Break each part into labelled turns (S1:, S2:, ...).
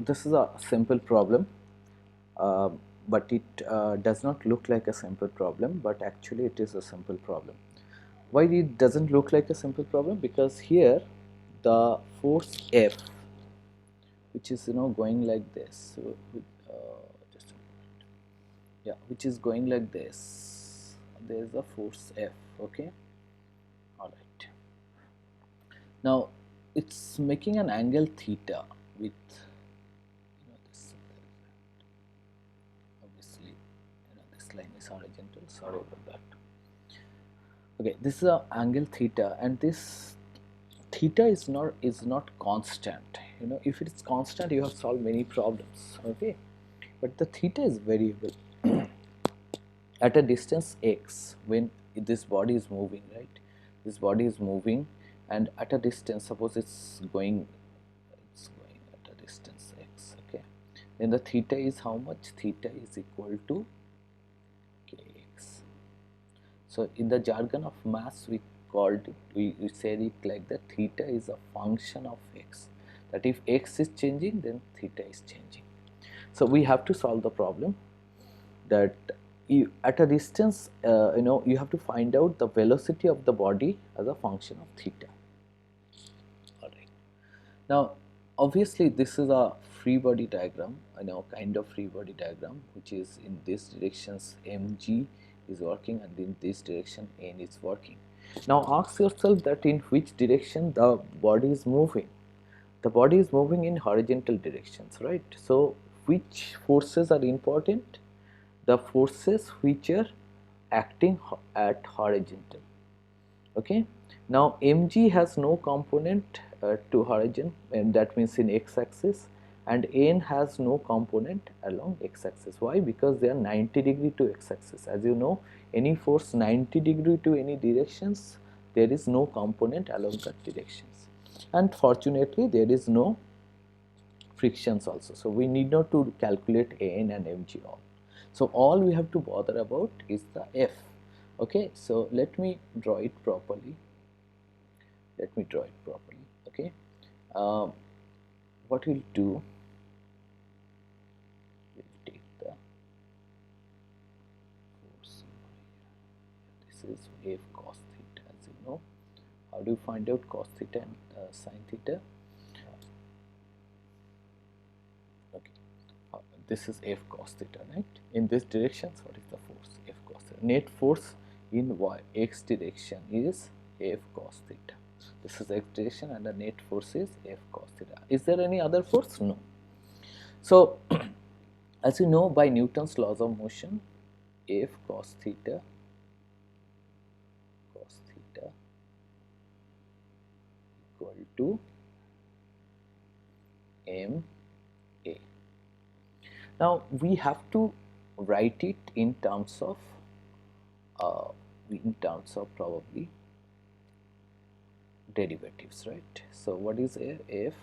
S1: This is a simple problem, uh, but it does not look like a simple problem, but actually it is a simple problem. Why it doesn't look like a simple problem? Because here the force F, which is going like this, so just a moment. Yeah, which is going like this. There is a force F. Okay, all right. Now it's making an angle theta with this. Obviously, this line is horizontal. Sorry about that. Okay, this is a angle theta, and this theta is not constant. If it is constant, you have solved many problems. Okay, but the theta is variable at a distance x when this body is moving, right? This body is moving, and at a distance, suppose it's going at a distance x. Okay, then the theta is how much? Theta is equal to kx. So in the jargon of maths, we said it like that: theta is a function of x. That if x is changing, then theta is changing. So we have to solve the problem that at a distance, you have to find out the velocity of the body as a function of theta. All right. Now, obviously, this is a free body diagram, kind of free body diagram, which is in this directions mg is working, and in this direction n is working. Now, ask yourself that in which direction the body is moving. The body is moving in horizontal directions, right? So, which forces are important? The forces which are acting at horizontal. Okay, now mg has no component to horizon, and that means in x-axis, and n has no component along x-axis. Why? Because they are 90° to x-axis. As you know, any force 90° to any directions, there is no component along that directions, and fortunately there is no frictions also, so we need not to calculate an and mg all. So all we have to bother about is the f. Okay, so let me draw it properly. Okay, um, what we'll do, we'll take the force over here. This is f cos theta. As you know, how do you find out cos theta and sin theta? Okay, this is f cos theta, right? In this direction, what is the force? F cos theta. Net force in x direction is f cos theta. This is x direction, and the net force is f cos theta. Is there any other force? No. So as you know, by Newton's laws of motion, f cos theta equal to ma. Now we have to write it in terms of probably derivatives, right? So what is f?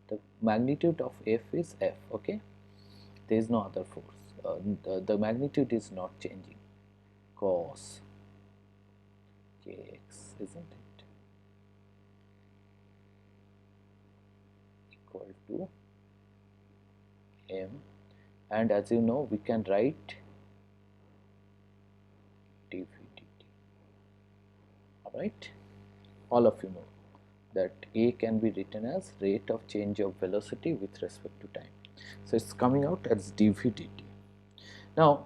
S1: The magnitude of f is f. Okay, there is no other force. The magnitude is not changing. Cos kx, isn't it, equal to m, and as you know, we can write dv dt. All right, all of you know that a can be written as rate of change of velocity with respect to time. So it's coming out as dv dt. Now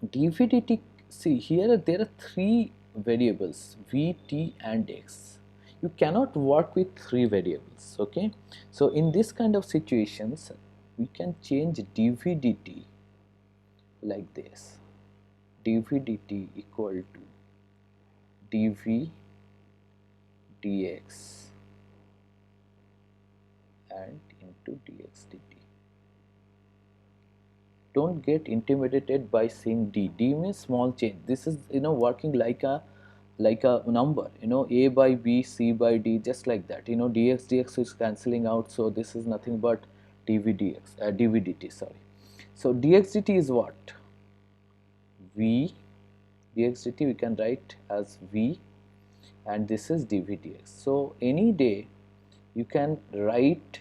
S1: dv dt, see here there are three variables v, t and x. You cannot work with three variables. Okay, so in this kind of situations, we can change dv dt like this: dv dt equal to dv dx and into dx dt. Don't get intimidated by seeing d. D means small change. This is working like a number, a by b, c by d, just like that. Dx dx is cancelling out, so this is nothing but dv dx, dv dt, sorry. So dx dt is what? V dx dt we can write as v, and this is dv dx. So any day you can write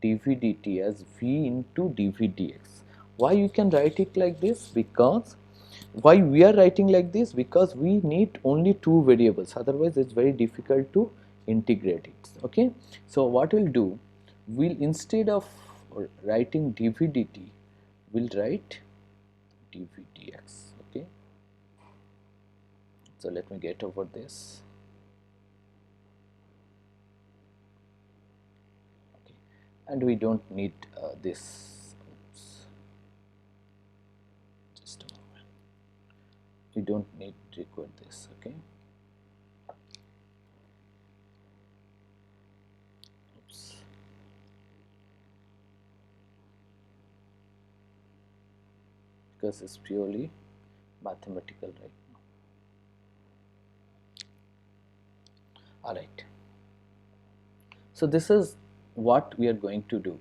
S1: dv dt as v into dv dx. Why you can write it like this? Because why we are writing like this? Because we need only two variables, otherwise it's very difficult to integrate it. Okay, so what we'll do, we'll instead of writing dv dt, we'll write dv dx. Okay, so let me get over this. Okay, and we don't need this. Oops. Just a moment. We don't need to record this. Okay. Oops. Because it's purely mathematical right now. All right. So this is what we are going to do.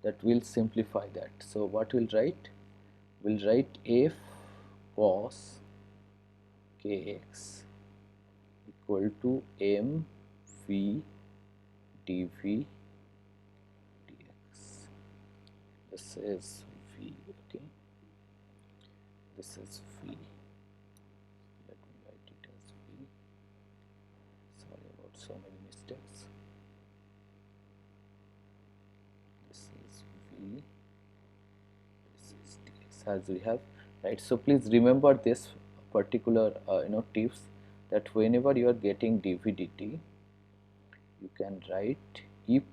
S1: That will simplify that. So what we'll write? We'll write f cos kx equal to m v dv dx. This is v. Okay. This is v. Let me write it as v. Sorry about so many mistakes. This is v. This is dx, as we have, right? So please remember this particular tips, that whenever you are getting dv dt, you can write, if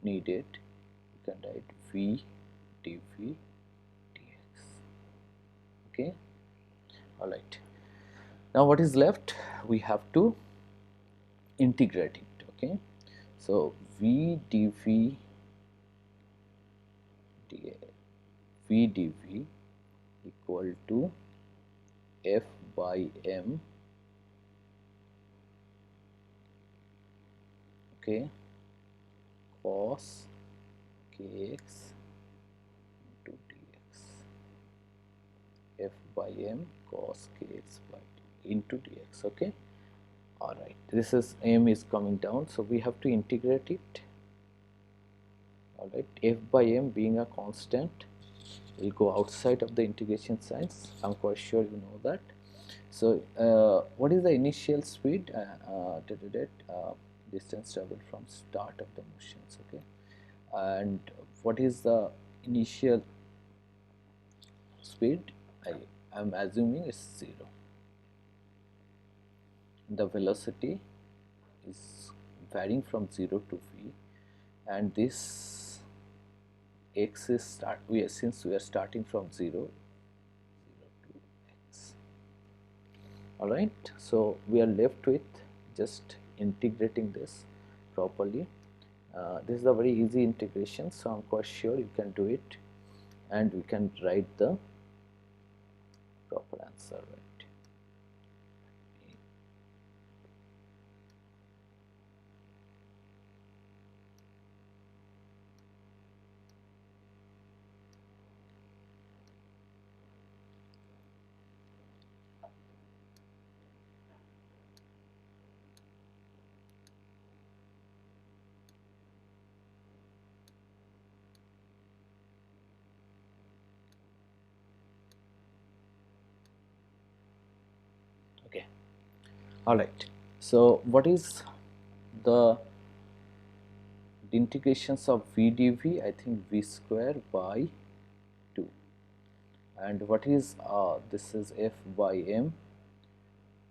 S1: needed, you can write v dv dx. Okay. All right. Now what is left? We have to integrate it. Okay. So v dv equal to f by m, okay, cos kx into dx, f by m cos kx by into dx. Okay. All right, this is m is coming down, so we have to integrate it. All right, f by m being a constant will go outside of the integration signs. I'm quite sure you know that. So what is the initial speed? Distance traveled from start of the motions. Okay, and what is the initial speed? I am assuming it's 0. The velocity is varying from 0 to v, and this x is since we are starting from 0 to x. All right, so we are left with just integrating this properly. This is a very easy integration, so I'm quite sure you can do it, and we can write the proper answer, right? Okay. All right, so what is the integrations of v dv? I think v square by 2. And what is this is f by m.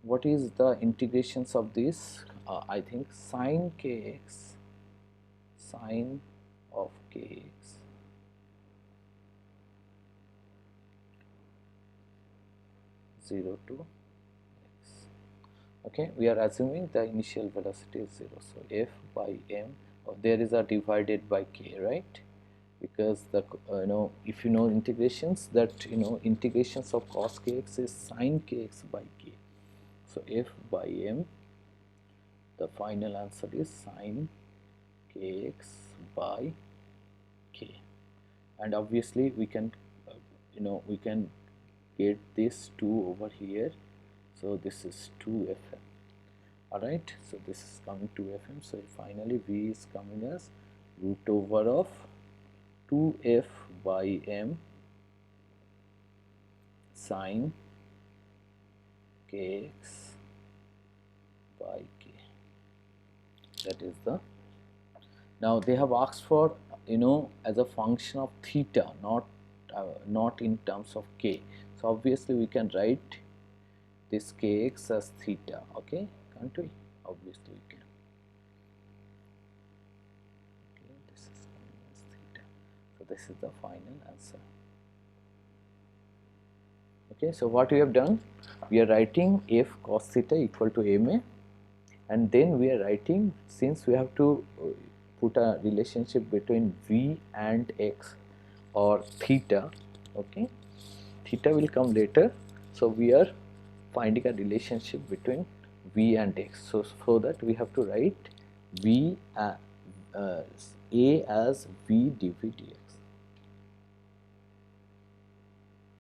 S1: What is the integrations of this? I think sine kx, sine of kx, zero to x. Okay, we are assuming the initial velocity is 0. So f by m, there is a divided by k, right? Because the if you know integrations, that integrations of cos kx is sine kx by k. So f by m, the final answer is sine kx by k, and obviously we can we can get this 2 over here, so this is 2fm. Alright, so this is coming 2fm, so finally v is coming as root over of 2f by m sine kx by k. That is the, now they have asked for, as a function of theta, not in terms of k. So obviously we can write this kx as theta, okay, can't we? Obviously we can. Okay, this is coming as theta. So this is the final answer. Okay, so what we have done, we are writing f cos theta equal to ma, and then we are writing, since we have to put a relationship between v and x or theta, okay, theta will come later, so we are finding a relationship between v and x, so for that we have to write v a as v dv dx.